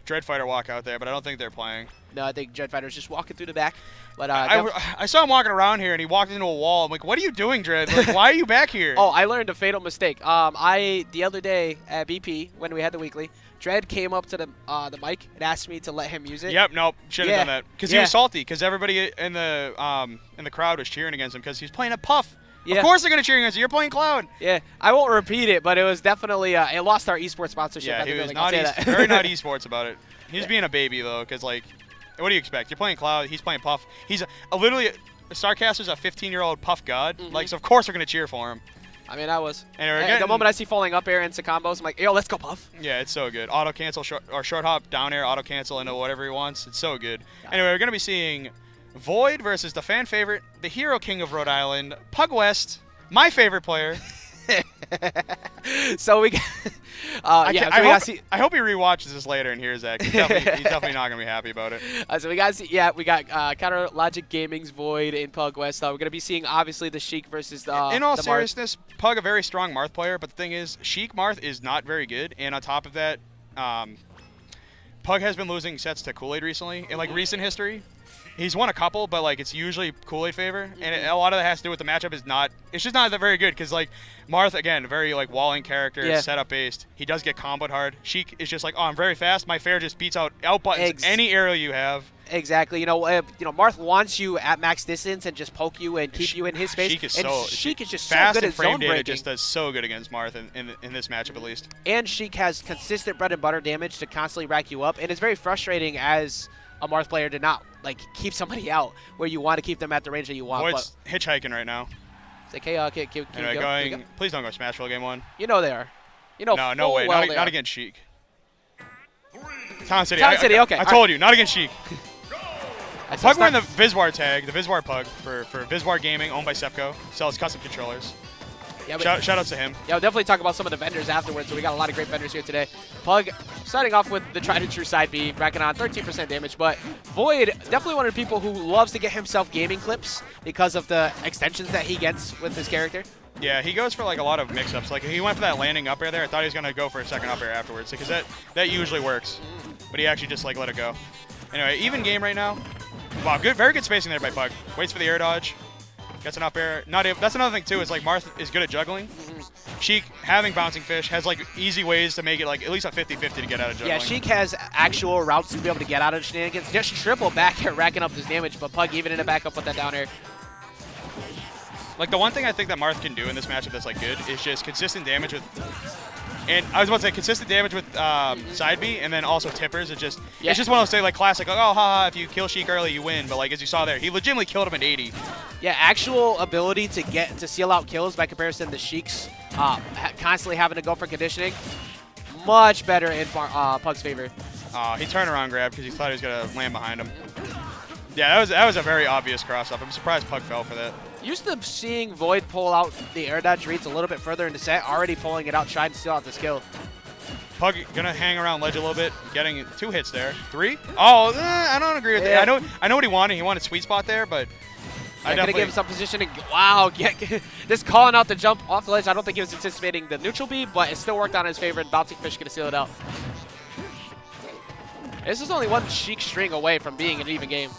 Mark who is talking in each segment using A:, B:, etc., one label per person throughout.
A: Dread Fighter walk out there, but I don't think they're playing.
B: No, I think Dread Fighter's just walking through the back. But
A: I saw him walking around here, and he walked into a wall. I'm like, what are you doing, Dread? Like, why are you back here?
B: Oh, I learned a fatal mistake. The other day at BP, when we had the weekly, Dread came up to the mic and asked me to let him use it.
A: Yep, nope, should have done that. Because he was salty, because everybody in the crowd was cheering against him because he's playing a Puff. Yeah. Of course they're going to cheer against you. You're playing Cloud.
B: Yeah, I won't repeat it, but it was definitely it lost our esports sponsorship.
A: Yeah,
B: at the
A: he was
B: building.
A: very not esports about it. He's being a baby, though, because, like, what do you expect? You're playing Cloud. He's playing Puff. He's literally Starcaster's a 15-year-old Puff god. Like, so of course we're going to cheer for him.
B: I mean, I was.
A: And
B: the moment I see falling up air into combos, I'm like, yo, let's go, Puff.
A: Yeah, it's so good. Auto cancel short hop, down air, auto cancel into whatever he wants. It's so good. Anyway, we're going to be seeing VoiD versus the fan favorite, the Hero King of Rhode Island, Pugwest, my favorite player.
B: So we got,
A: I hope he rewatches this later and hears that. He's definitely not gonna be happy about it.
B: So we got Counter Logic Gaming's VoiD in Pugwest. We're gonna be seeing obviously the Sheik versus the.
A: In all seriousness, Pug a very strong Marth player, but the thing is, Sheik Marth is not very good, and on top of that, Pug has been losing sets to Kool-Aid recently in like recent history. He's won a couple, but like it's usually Kool-Aid favor, and a lot of that has to do with the matchup. It's just not that very good because like Marth again, very like walling character, setup based. He does get comboed hard. Sheik is just like, oh, I'm very fast. My fair just beats out buttons any aerial you have.
B: Exactly. Marth wants you at max distance and just poke you and keep you in his space. Sheik is just
A: fast
B: so good
A: and
B: at
A: frame
B: zone
A: data
B: breaking.
A: just does so good against Marth in this matchup at least.
B: And Sheik has consistent bread and butter damage to constantly rack you up, and it's very frustrating as a Marth player to not like keep somebody out where you want to keep them at the range that you want.
A: VoiD's hitchhiking right now.
B: It's like, hey,
A: anyway, please don't go Smashville game 1.
B: You know they are.
A: No way, not against Sheik. Town City.
B: Okay.
A: I told you, not against Sheik.
B: Pug
A: wearing the Vizwar tag, the Vizwar Pug for Vizwar Gaming, owned by Sepco. Sells custom controllers. Yeah, shout outs to him.
B: Yeah, we'll definitely talk about some of the vendors afterwards. So we got a lot of great vendors here today. Pug starting off with the tried and true side B, racking on 13% damage. But VoiD, definitely one of the people who loves to get himself gaming clips because of the extensions that he gets with his character.
A: Yeah, he goes for like a lot of mix-ups. Like he went for that landing up air there. I thought he was gonna go for a second up air afterwards because that usually works. But he actually just like let it go. Anyway, even game right now. Wow, very good spacing there by Pug. Waits for the air dodge. Gets an up air. That's another thing too. Is like Marth is good at juggling. Sheik, having bouncing fish, has like easy ways to make it like at least a 50-50 to get out of juggling.
B: Yeah, Sheik has actual routes to be able to get out of shenanigans. Just triple back here, racking up this damage, but Pug even in the back up with that down air.
A: Like the one thing I think that Marth can do in this matchup that's like good is just consistent damage with. And I was about to say consistent damage with side B, and then also tippers. It's just one of those things like classic, like, oh, haha, if you kill Sheik early, you win. But like as you saw there, he legitimately killed him at 80.
B: Yeah, actual ability to seal out kills by comparison to Sheik's constantly having to go for conditioning. Much better in Pug's favor.
A: He turned around grab because he thought he was gonna land behind him. Yeah, that was a very obvious cross up. I'm surprised Pug fell for that.
B: Used to seeing VoiD pull out the air dodge reads a little bit further in the set, already pulling it out, trying to steal out the skill.
A: Pug gonna hang around ledge a little bit, getting 2 hits there. 3? Oh, I don't agree with that. I know what he wanted. He wanted sweet spot there, but I
B: definitely give him some positioning. Wow, just calling out the jump off the ledge. I don't think he was anticipating the neutral B, but it still worked on his favor, and Bouncing Fish gonna seal it out. This is only one Sheik string away from being an even game.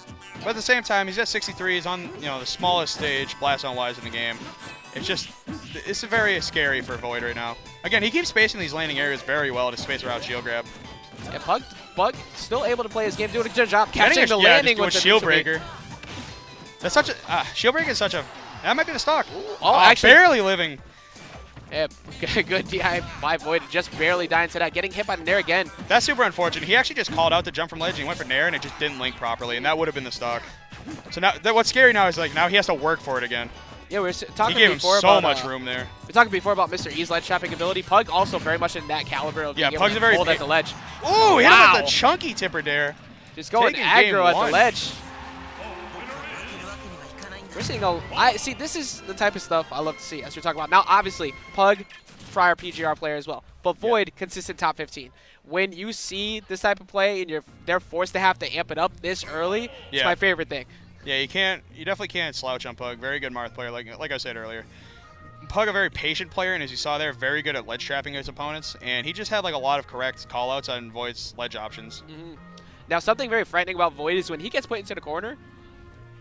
A: But at the same time, he's at 63. He's on the smallest stage, blast zone-wise in the game. It's very scary for VoiD right now. Again, he keeps spacing these landing areas very well to space around shield grab.
B: Yeah, Pug still able to play his game, doing a good job catching the landing with the
A: shield breaker. That's such a shield breaker is such a that might be the stock.
B: Actually,
A: barely living.
B: Yeah, good DI by VoiD, just barely dying to that. Getting hit by the Nair again.
A: That's super unfortunate. He actually just called out the jump from ledge and he went for Nair and it just didn't link properly, and that would have been the stock. So now what's scary now is like now he has to work for it again.
B: Yeah, we were talking
A: before
B: before
A: so
B: about
A: much room there.
B: We were talking before about Mr. E's ledge trapping ability. Pug also very much in that caliber of being
A: Pug's
B: able to hold at the ledge.
A: Ooh, he hit him with the chunky tipper dare.
B: Just going aggro at the ledge. We're seeing this is the type of stuff I love to see as we're talking about. Now, obviously, Pug, prior PGR player as well, but VoiD, consistent top 15. When you see this type of play and they're forced to have to amp it up this early, it's my favorite thing.
A: Yeah, you definitely can't slouch on Pug. Very good Marth player, like I said earlier. Pug a very patient player, and as you saw there, very good at ledge trapping his opponents, and he just had like a lot of correct callouts on VoiD's ledge options.
B: Now, something very frightening about VoiD is when he gets put into the corner,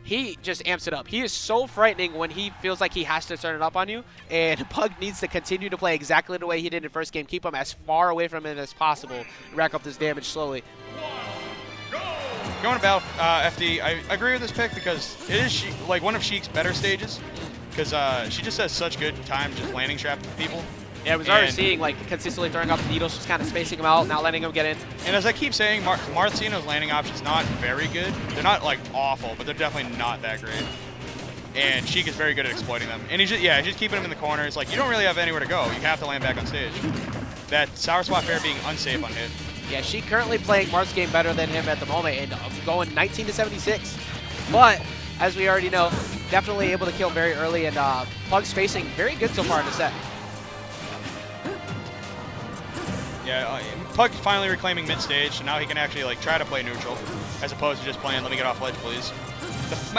B: he just amps it up. He is so frightening when he feels like he has to turn it up on you, and Pug needs to continue to play exactly the way he did in the first game. Keep him as far away from him as possible, rack up this damage slowly.
A: Going about FD, I agree with this pick because it is like one of Sheik's better stages, because she just has such good time just landing trap people.
B: Yeah, I was already seeing like consistently throwing out the needles, just kind of spacing them out, not letting them get in.
A: And as I keep saying, Marcino's landing options not very good. They're not like awful, but they're definitely not that great. And Sheik is very good at exploiting them. And he's just keeping him in the corners. Like, you don't really have anywhere to go. You have to land back on stage. That Sour Spot Fair being unsafe on hit.
B: Yeah, Sheik currently playing Marth's game better than him at the moment and going 19 to 76. But as we already know, definitely able to kill very early, and Pug's spacing very good so far in the set.
A: Yeah, Pug's finally reclaiming mid-stage, so now he can actually like try to play neutral, as opposed to just playing, let me get off ledge, please.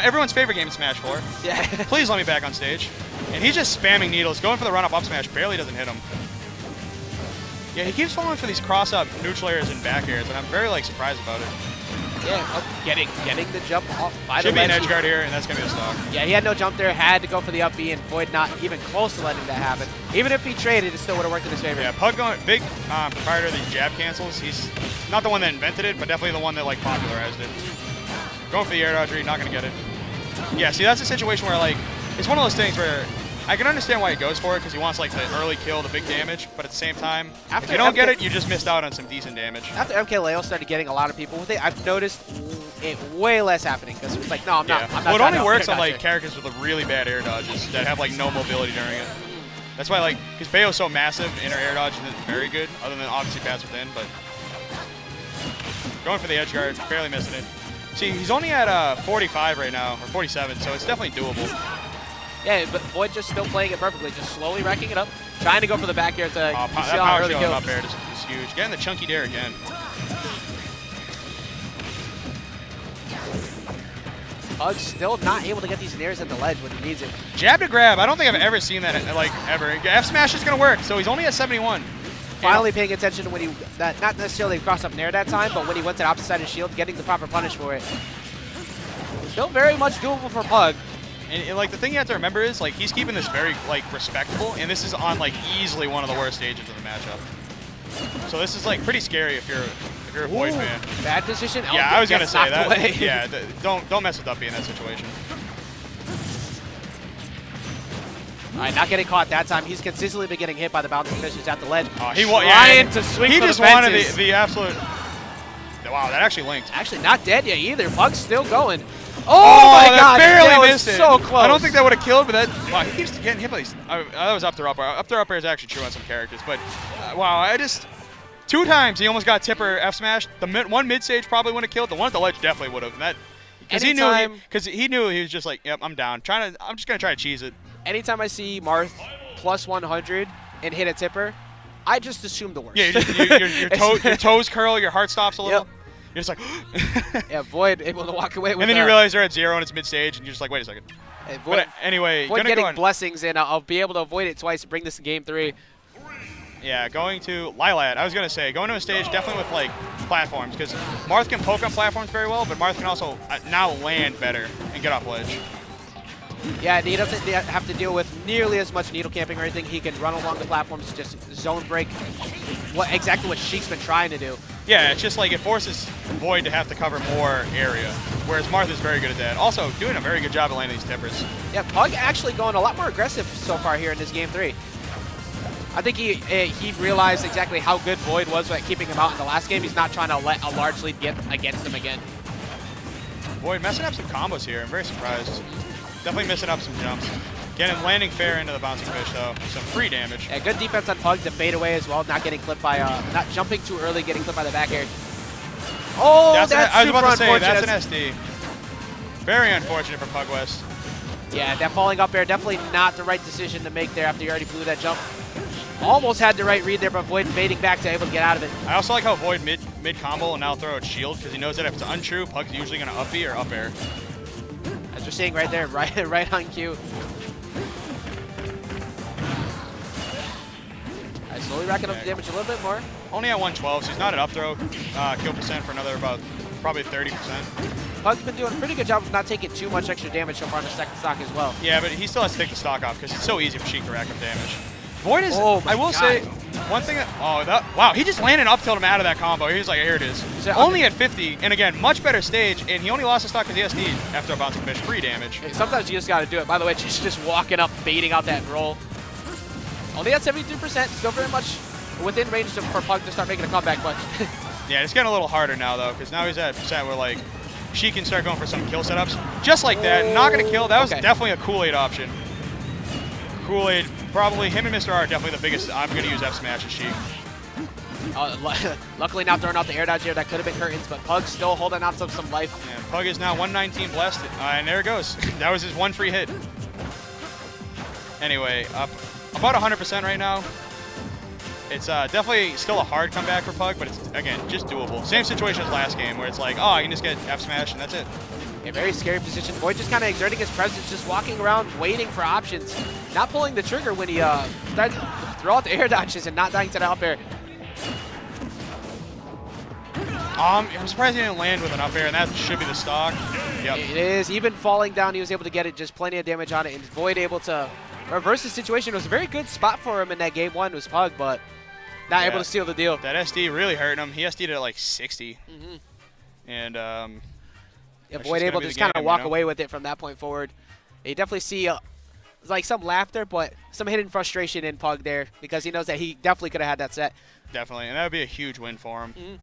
A: Everyone's favorite game in Smash 4.
B: Yeah.
A: Please let me back on stage. And he's just spamming needles, going for the run-up up smash, barely doesn't hit him. Yeah, he keeps falling for these cross-up neutral airs and back airs, and I'm very like surprised about it.
B: Yeah, getting the jump off by the
A: Should be an
B: ledge.
A: edge guard here, and that's going to be a stock.
B: Yeah, he had no jump there, had to go for the up B, and VoiD not even close to letting that happen. Even if he traded, it still would have worked in his favor.
A: Yeah, Pug going big proprietor of these jab cancels. He's not the one that invented it, but definitely the one that like popularized it. Going for the air dodge read, not going to get it. Yeah, see, that's a situation where like it's one of those things where I can understand why he goes for it because he wants like the early kill, the big damage, but at the same time, if you don't get it, you just missed out on some decent damage.
B: After MKLeo started getting a lot of people with it, I've noticed it way less happening because it's like, no, I'm not.
A: Well, it only works on like characters with really bad air dodges that have like no mobility during it. That's why like, because Bayo's so massive, and her air dodge isn't very good, other than obviously pass within, but going for the edge guard, barely missing it. See, he's only at 45 right now, or 47, so it's definitely doable.
B: Yeah, but VoiD just still playing it perfectly, just slowly racking it up, trying to go for the back air to
A: that
B: see how
A: power
B: early
A: shield
B: kill.
A: up air is huge. Getting the chunky dare again.
B: Pug's still not able to get these nairs at the ledge when he needs it.
A: Jab to grab. I don't think I've ever seen that like ever. F smash is gonna work. So he's only at 71.
B: Finally paying attention to when he, not necessarily cross up nair that time, but when he went to the opposite side of shield, getting the proper punish for it. Still very much doable for Pug.
A: And like the thing you have to remember is like he's keeping this very like respectable, and this is on like easily one of the worst stages of the matchup. So this is like pretty scary if you're a VoiD fan.
B: Bad position.
A: Yeah, I was gonna say that.
B: Away.
A: Yeah, don't mess with Uppy in that situation.
B: All right, not getting caught that time. He's consistently been getting hit by the bouncing fishes at the ledge.
A: He
B: trying to swing
A: He
B: for
A: just
B: the
A: wanted
B: fences.
A: the absolute. Wow, that actually linked.
B: Actually, not dead yet either. Pug's still going.
A: Oh
B: my
A: that
B: God!
A: barely
B: that
A: missed
B: was
A: it.
B: so close.
A: I don't think that would have killed, but that. Wow, he keeps getting hit by these. That was up to up air. Up to up air is actually true on some characters, but wow, I just 2 times he almost got tipper F smash. The one mid stage probably wouldn't have killed. The one at the ledge definitely would have. That because he knew he was just like, yep, I'm down. I'm just gonna try to cheese it.
B: Anytime I see Marth plus 100 and hit a tipper, I just assume the worst.
A: Yeah, your toes curl, your heart stops a little.
B: Yep.
A: You're just like,
B: yeah, VoiD able to walk away with
A: and then you realize they're at 0 and it's mid stage, and you're just like, wait a second.
B: Hey,
A: but anyway,
B: VoiD getting blessings, and I'll be able to avoid it twice to bring this in game 3.
A: Yeah, going to Lilat. I was gonna say going to a stage definitely with like platforms, because Marth can poke on platforms very well, but Marth can also now land better and get off ledge.
B: Yeah, he doesn't have to deal with nearly as much needle camping or anything. He can run along the platforms, just zone break. Exactly what Sheik's been trying to do.
A: Yeah, it's just like it forces VoiD to have to cover more area, whereas Marth is very good at that. Also, doing a very good job at landing these tippers.
B: Yeah, Pug actually going a lot more aggressive so far here in this game 3. I think he realized exactly how good VoiD was at keeping him out in the last game. He's not trying to let a large lead get against him again.
A: VoiD messing up some combos here. I'm very surprised. Definitely missing up some jumps. Getting landing fair into the bouncing fish though. Some free damage.
B: Yeah, good defense on Pug to fade away as well, not getting clipped by not jumping too early, getting clipped by the back air. Oh, that's
A: I was about to say,
B: unfortunate.
A: that's an SD. Very unfortunate for Pugwest.
B: Yeah, that falling up air, definitely not the right decision to make there after you already blew that jump. Almost had the right read there, but VoiD fading back to able to get out of it.
A: I also like how VoiD mid combo and now throw out shield, because he knows that if it's untrue, Pug's usually going to up B or up air.
B: As we're seeing right there, right on cue. Slowly racking up the damage a little bit more.
A: Only at 112, so he's not at up throw kill percent for another about probably 30%.
B: Pug's been doing a pretty good job of not taking too much extra damage so far in the second stock as well.
A: Yeah, but he still has to take the stock off because it's so easy for Sheik to rack up damage. VoiD is,
B: Oh my
A: I will
B: God.
A: say, one thing that, wow, he just landed up tilt him out of that combo. He was like, here it is. Only at 50, and again, much better stage, and he only lost the stock because he SD'd after a bouncing fish, free damage.
B: Hey, sometimes you just got to do it. By the way, she's just walking up, baiting out that roll. Only at 72%, still very much within range for Pug to start making a comeback, but
A: Yeah, it's getting a little harder now, though, because now he's at percent where, like, she can start going for some kill setups. Just like that, not going to kill. That was definitely a Kool-Aid option. Kool-Aid, probably him and Mr. R are definitely the biggest. I'm going to use F smash as Sheik.
B: Luckily not throwing out the air dodge here. That could have been curtains, but Pug's still holding on to some life.
A: And Pug is now 119 blessed, and there it goes. That was his one free hit. Anyway, up about 100% right now. It's definitely still a hard comeback for Pug, but it's, again, just doable. Same situation as last game, where it's like, oh, I can just get F smash, and that's it.
B: A very scary position. VoiD just kind of exerting his presence, just walking around, waiting for options. Not pulling the trigger when he started to throw out the air dodges and not dying to the up air.
A: I'm surprised he didn't land with an up air, and that should be the stock. Yep.
B: It is. Even falling down, he was able to get it, just plenty of damage on it, and VoiD able to reverse the situation. It was a very good spot for him in that game one, was Pug, but not able to seal the deal.
A: That SD really hurt him. He SD'd at like 60. And
B: yeah, VoiD able to just kind of walk away with it from that point forward. You definitely see like some laughter, but some hidden frustration in Pug there because he knows that he definitely could have had that set.
A: Definitely, and that would be a huge win for him.